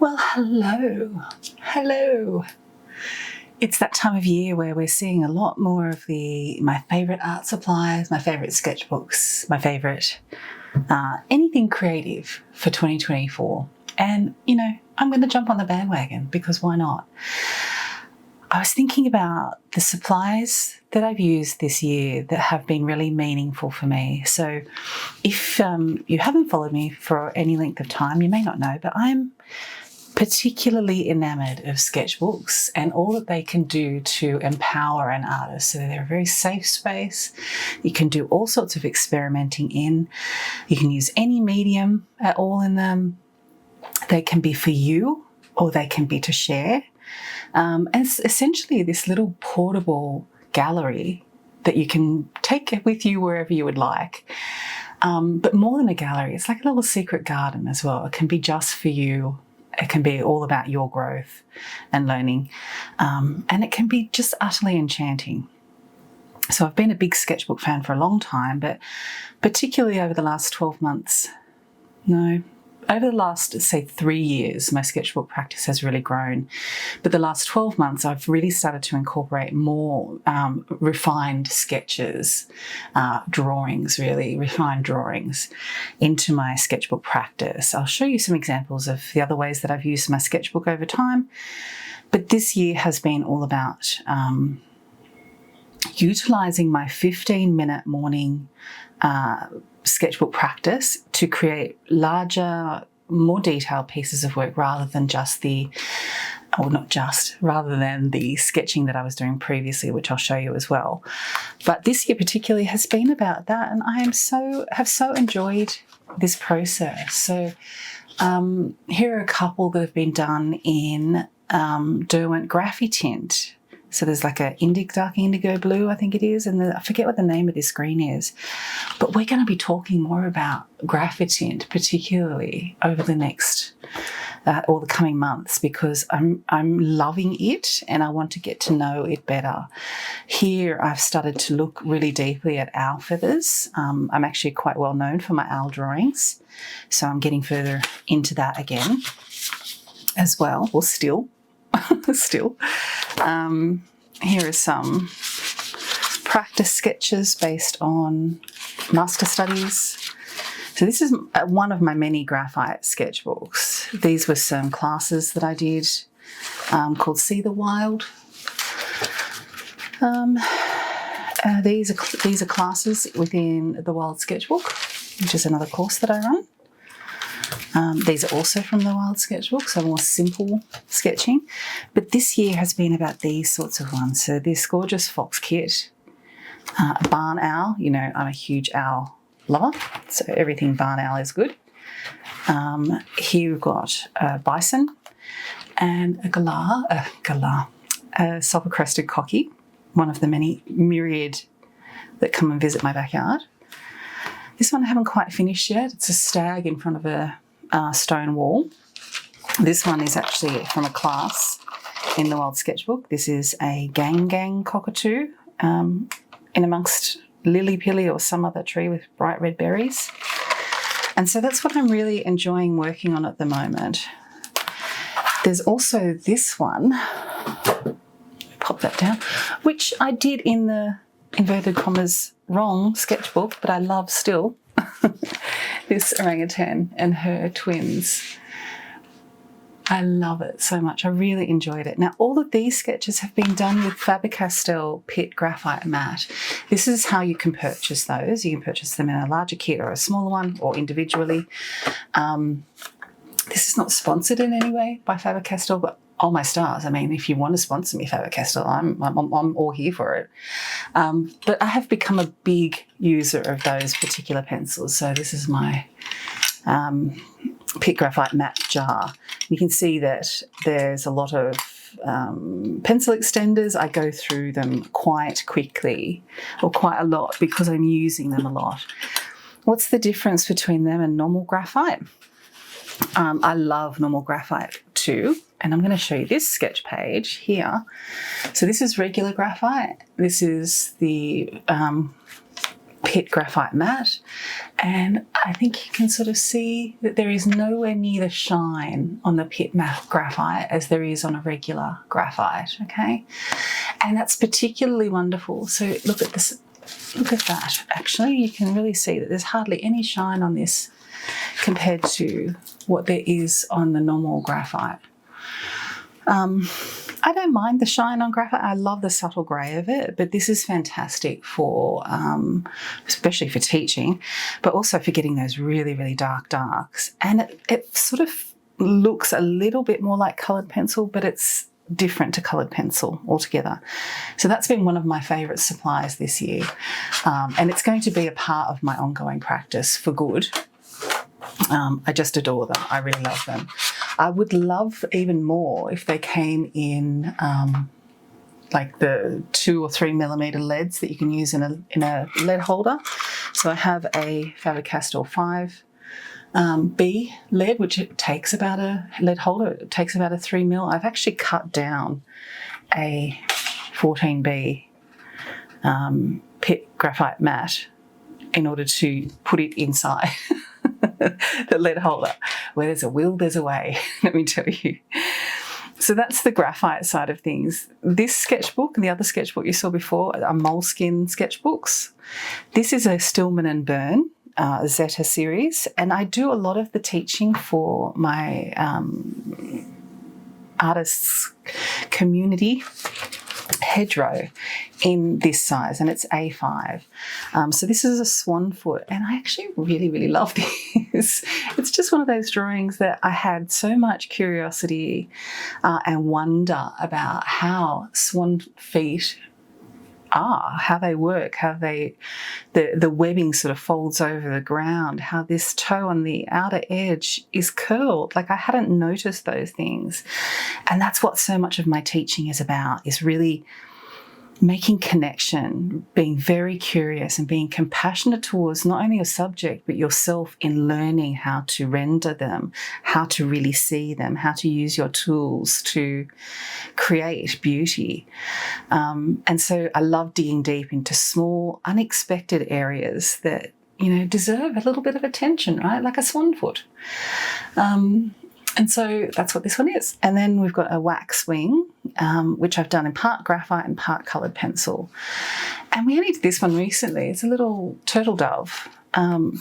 Well, hello. It's that time of year where we're seeing a lot more of my favourite art supplies, my favourite sketchbooks, my favourite anything creative for 2024. And, I'm going to jump on the bandwagon because why not? I was thinking about the supplies that I've used this year that have been really meaningful for me. So if you haven't followed me for any length of time, you may not know, but I'm particularly enamoured of sketchbooks and all that they can do to empower an artist. So they're a very safe space. You can do all sorts of experimenting in. You can use any medium at all in them. They can be for you or they can be to share. And it's essentially this little portable gallery that you can take with you wherever you would like. But more than a gallery, it's like a little secret garden as well. It can be just for you. It can be all about your growth and learning. And it can be just utterly enchanting. So I've been a big sketchbook fan for a long time, but particularly over the last 12 months, over the last, say, 3 years, my sketchbook practice has really grown. But the last 12 months, I've really started to incorporate more refined sketches, refined drawings into my sketchbook practice. I'll show you some examples of the other ways that I've used my sketchbook over time. But this year has been all about utilising my 15-minute morning sketchbook practice to create larger, more detailed pieces of work rather than rather than the sketching that I was doing previously, which I'll show you as well. But this year particularly has been about that, and I have so enjoyed this process. So here are a couple that have been done in Derwent Graphite tint. So there's like a dark indigo blue, I think it is, and I forget what the name of this green is. But we're going to be talking more about graphite tint, particularly over the next or the coming months, because I'm loving it and I want to get to know it better. Here I've started to look really deeply at owl feathers. I'm actually quite well known for my owl drawings, so I'm getting further into that again as well, or still. Here are some practice sketches based on master studies. So this is one of my many graphite sketchbooks. These were some classes that I did called See the Wild. These are classes within the Wild Sketchbook, which is another course that I run. These are also from the Wild Sketchbook, so more simple sketching. But this year has been about these sorts of ones. So this gorgeous fox kit, a barn owl. I'm a huge owl lover, so everything barn owl is good. Here we've got a bison and a sulphur-crested cocky, one of the many myriad that come and visit my backyard. This one I haven't quite finished yet. It's a stag in front of a stone wall. This one is actually from a class in the Wild Sketchbook. This is a gang cockatoo in amongst lily-pilly or some other tree with bright red berries. And so that's what I'm really enjoying working on at the moment. There's also this one, pop that down, which I did in the inverted commas wrong sketchbook, but I love still. This orangutan and her twins. I love it so much. I really enjoyed it. Now, all of these sketches have been done with Faber Castell Pitt Graphite Matte. This is how you can purchase those. You can purchase them in a larger kit or a smaller one or individually. This is not sponsored in any way by Faber Castell, but oh my stars. I mean, if you want to sponsor me, Faber Castell, I'm all here for it. But I have become a big user of those particular pencils. So this is my Pitt Graphite Matte jar. You can see that there's a lot of pencil extenders. I go through them quite quickly, or quite a lot, because I'm using them a lot. What's the difference between them and normal graphite? I love normal graphite too, and I'm going to show you this sketch page here. So this is regular graphite. This is the Pitt Graphite matte, and I think you can sort of see that there is nowhere near the shine on the Pitt matte graphite as there is on a regular graphite, okay? And that's particularly wonderful. So look at this, look at that. Actually, you can really see that there's hardly any shine on this compared to what there is on the normal graphite. I don't mind the shine on graphite. I love the subtle grey of it, but this is fantastic for, especially for teaching, but also for getting those really, really dark darks. And it sort of looks a little bit more like coloured pencil, but it's different to coloured pencil altogether. So that's been one of my favourite supplies this year. And it's going to be a part of my ongoing practice for good. I just adore them. I really love them. I would love even more if they came in like the 2 or 3 millimetre leads that you can use in a lead holder. So I have a Faber Castell 5B lead, which it takes about a lead holder. It takes about a 3 mil. I've actually cut down a 14B Pitt Graphite matte in order to put it inside the lead holder. Where there's a will, there's a way, let me tell you. So that's the graphite side of things. This sketchbook and the other sketchbook you saw before are Moleskine sketchbooks. This is a Stillman and Burn Etchr series, and I do a lot of the teaching for my artists community hedgerow in this size, and it's A5. So this is a swan foot, and I actually really, really love this. It's just one of those drawings that I had so much curiosity and wonder about how swan feet are, how they work, how the webbing sort of folds over the ground, how this toe on the outer edge is curled. Like, I hadn't noticed those things. And that's what so much of my teaching is about, is really making connection, being very curious and being compassionate towards not only your subject but yourself in learning how to render them, how to really see them, how to use your tools to create beauty. And so I love digging deep into small, unexpected areas that, you know, deserve a little bit of attention, right? Like a swan foot. And so that's what this one is. And then we've got a wax wing, which I've done in part graphite and part coloured pencil. And we only did this one recently. It's a little turtle dove,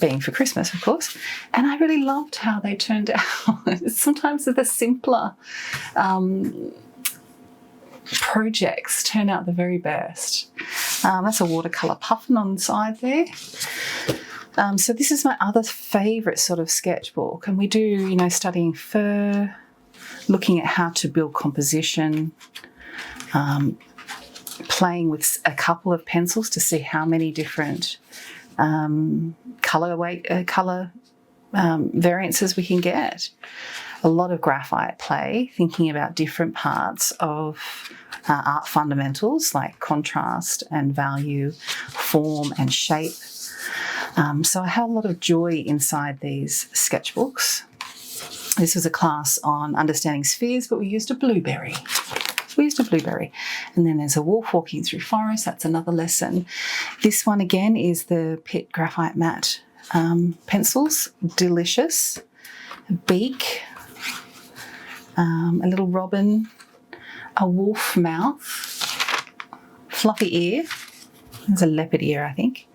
being for Christmas, of course. And I really loved how they turned out. Sometimes the simpler projects turn out the very best. That's a watercolour puffin on the side there. So this is my other favourite sort of sketchbook, and we do, you know, studying fur, looking at how to build composition, playing with a couple of pencils to see how many different colour variances we can get. A lot of graphite play, thinking about different parts of art fundamentals like contrast and value, form and shape. So I have a lot of joy inside these sketchbooks. This was a class on understanding spheres, but we used a blueberry. And then there's a wolf walking through forest. That's another lesson. This one again is the Pitt Graphite matte pencils. Delicious. Beak. A little robin. A wolf mouth. Fluffy ear. There's a leopard ear, I think.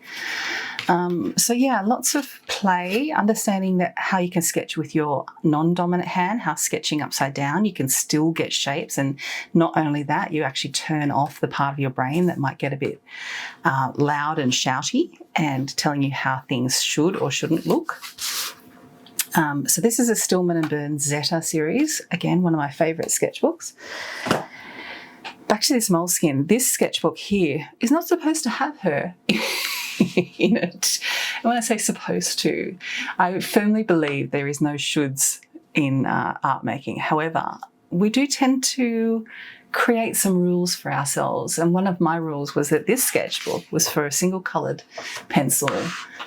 So yeah, lots of play, understanding that how you can sketch with your non-dominant hand, how sketching upside down, you can still get shapes. And not only that, you actually turn off the part of your brain that might get a bit loud and shouty and telling you how things should or shouldn't look. So this is a Stillman and Burn Etchr series. Again, one of my favourite sketchbooks. Back to this Moleskine. This sketchbook here is not supposed to have her in it. And when I say supposed to, I firmly believe there is no shoulds in art making. However, we do tend to create some rules for ourselves. And one of my rules was that this sketchbook was for a single coloured pencil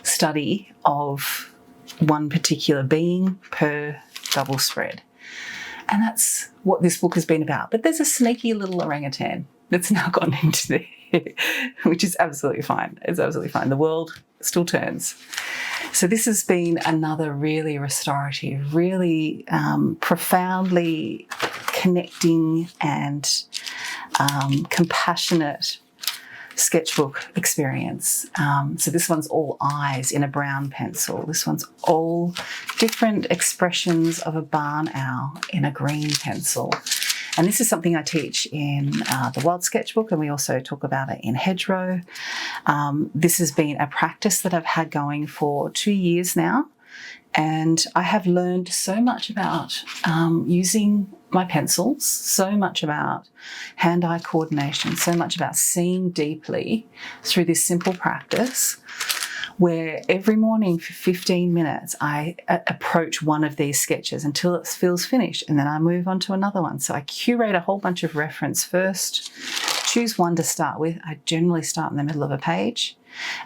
study of one particular being per double spread. And that's what this book has been about. But there's a sneaky little orangutan that's now gone into there. which is absolutely fine. It's absolutely fine. The world still turns. So this has been another really restorative, really profoundly connecting and compassionate sketchbook experience. So this one's all eyes in a brown pencil. This one's all different expressions of a barn owl in a green pencil. And this is something I teach in the Wild Sketchbook, and we also talk about it in Hedgerow. This has been a practice that I've had going for 2 years now, and I have learned so much about using my pencils, so much about hand-eye coordination, so much about seeing deeply through this simple practice, where every morning for 15 minutes I approach one of these sketches until it feels finished, and then I move on to another one. So I curate a whole bunch of reference first, choose one to start with. I generally start in the middle of a page,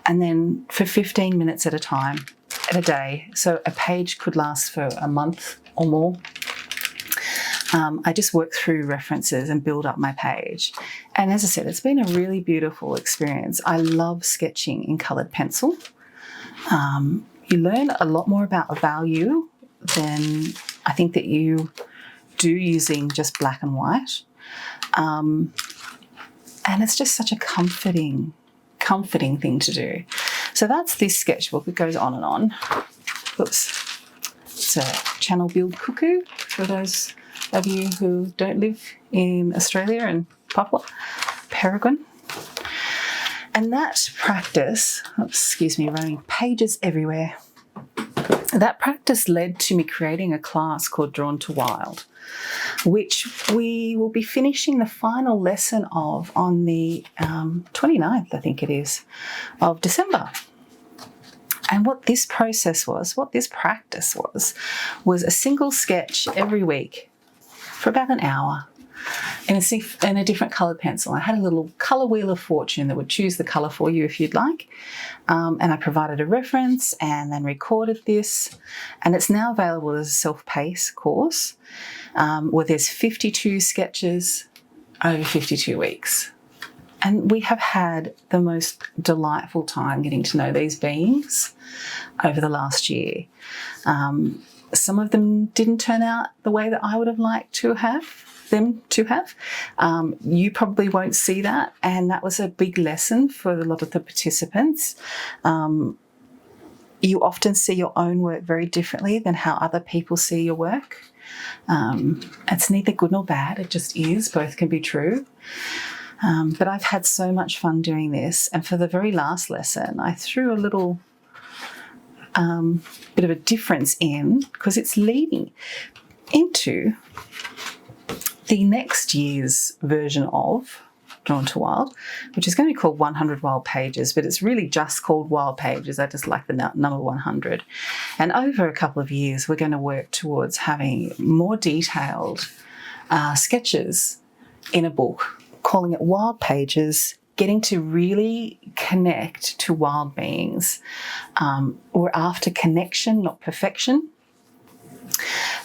and then for 15 minutes at a time, at a day. So a page could last for a month or more. I just work through references and build up my page. And as I said, it's been a really beautiful experience. I love sketching in coloured pencil. You learn a lot more about value than I think that you do using just black and white. And it's just such a comforting thing to do. So that's this sketchbook. It goes on and on. Oops. It's a Channel Build Cuckoo for those of you who don't live in Australia and Papua. Peregrine. And that practice, excuse me, running pages everywhere. That practice led to me creating a class called Drawn to Wild, which we will be finishing the final lesson of on the 29th, I think it is, of December. And what this practice was a single sketch every week for about an hour in a different coloured pencil. I had a little colour wheel of fortune that would choose the colour for you if you'd like. And I provided a reference and then recorded this. And it's now available as a self-paced course where there's 52 sketches over 52 weeks. And we have had the most delightful time getting to know these beings over the last year. Some of them didn't turn out the way that I would have liked to have them to have. You probably won't see that, and that was a big lesson for a lot of the participants. You often see your own work very differently than how other people see your work. It's neither good nor bad, it just is. Both can be true. But I've had so much fun doing this, and for the very last lesson I threw a little bit of a difference in, because it's leading into the next year's version of Drawn to Wild, which is going to be called 100 Wild Pages, but it's really just called Wild Pages. I just like the number 100. And over a couple of years, we're going to work towards having more detailed sketches in a book, calling it Wild Pages, getting to really connect to wild beings. We're after connection, not perfection.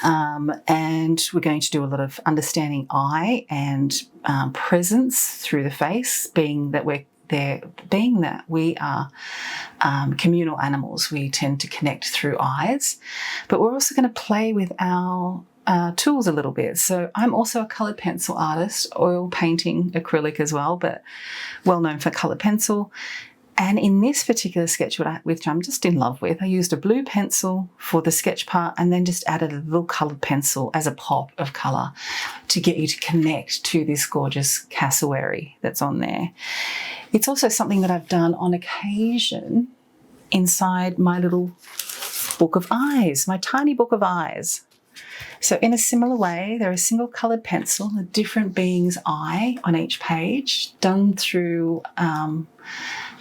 And we're going to do a lot of understanding eye and presence through the face, being that we are communal animals. We tend to connect through eyes, but we're also going to play with our tools a little bit. So I'm also a coloured pencil artist, oil painting, acrylic as well, but well known for coloured pencil. And in this particular sketch, which I'm just in love with, I used a blue pencil for the sketch part and then just added a little coloured pencil as a pop of colour to get you to connect to this gorgeous cassowary that's on there. It's also something that I've done on occasion inside my little book of eyes, my tiny book of eyes. So in a similar way, there is a single coloured pencil, a different being's eye on each page, done through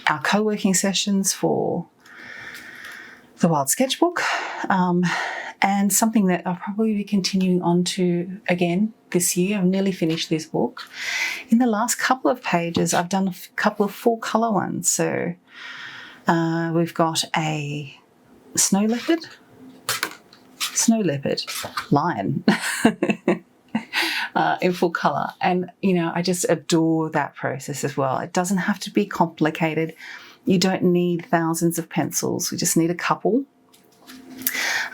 our co-working sessions for the Wild Sketchbook, and something that I'll probably be continuing on to again this year. I've nearly finished this book. In the last couple of pages, I've done a couple of full colour ones. So we've got a snow leopard, lion, in full colour. And, you know, I just adore that process as well. It doesn't have to be complicated. You don't need thousands of pencils. We just need a couple.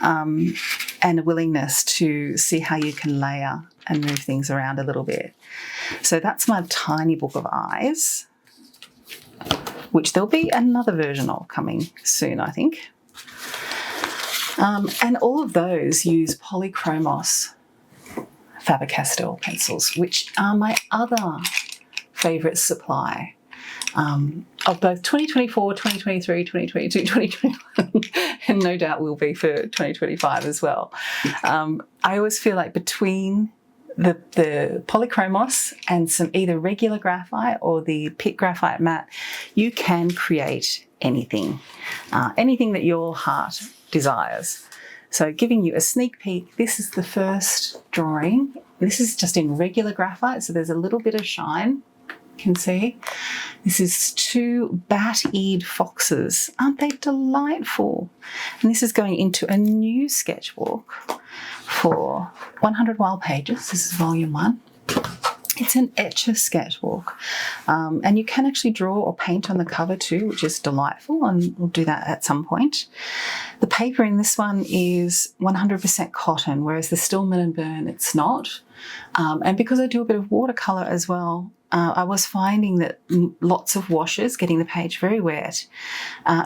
And a willingness to see how you can layer and move things around a little bit. So that's my tiny book of eyes, which there'll be another version of coming soon, I think. And all of those use Polychromos Faber Castell pencils, which are my other favourite supply of both 2024, 2023, 2022, 2021, and no doubt will be for 2025 as well. I always feel like between the Polychromos and some either regular graphite or the Pitt graphite matte, you can create anything, anything that your heart desires. So giving you a sneak peek, this is the first drawing. This is just in regular graphite, so there's a little bit of shine. Can see this is two bat-eared foxes. Aren't they delightful? And this is going into a new sketchbook for 100 Wild Pages. This is volume 1. It's an Etchr sketchbook, and you can actually draw or paint on the cover too, which is delightful, and we'll do that at some point. The paper in this one is 100% cotton, whereas the Stillman and Burn, it's not. And because I do a bit of watercolour as well, I was finding that lots of washes, getting the page very wet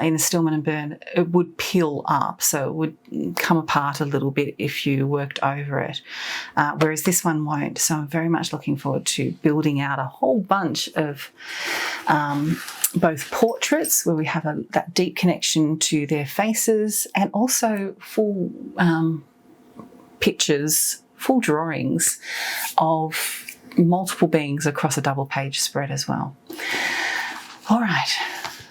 in the Stillman and Burn, it would peel up, so it would come apart a little bit if you worked over it, whereas this one won't. So I'm very much looking forward to building out a whole bunch of both portraits where we have that deep connection to their faces, and also full pictures, full drawings of multiple beings across a double page spread as well. All right,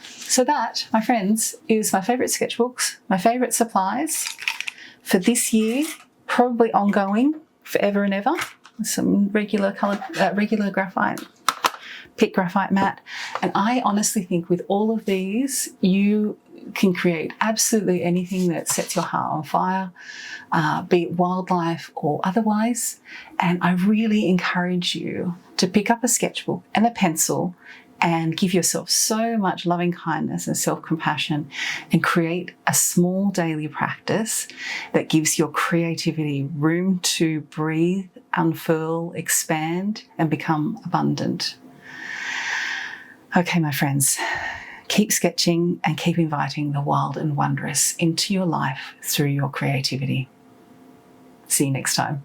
so that, my friends, is my favourite sketchbooks, my favourite supplies for this year, probably ongoing forever and ever. Some regular coloured, regular graphite, Pitt graphite matte, and I honestly think with all of these you can create absolutely anything that sets your heart on fire, be it wildlife or otherwise. And I really encourage you to pick up a sketchbook and a pencil and give yourself so much loving kindness and self-compassion, and create a small daily practice that gives your creativity room to breathe, unfurl, expand, and become abundant. Okay, my friends, keep sketching and keep inviting the wild and wondrous into your life through your creativity. See you next time.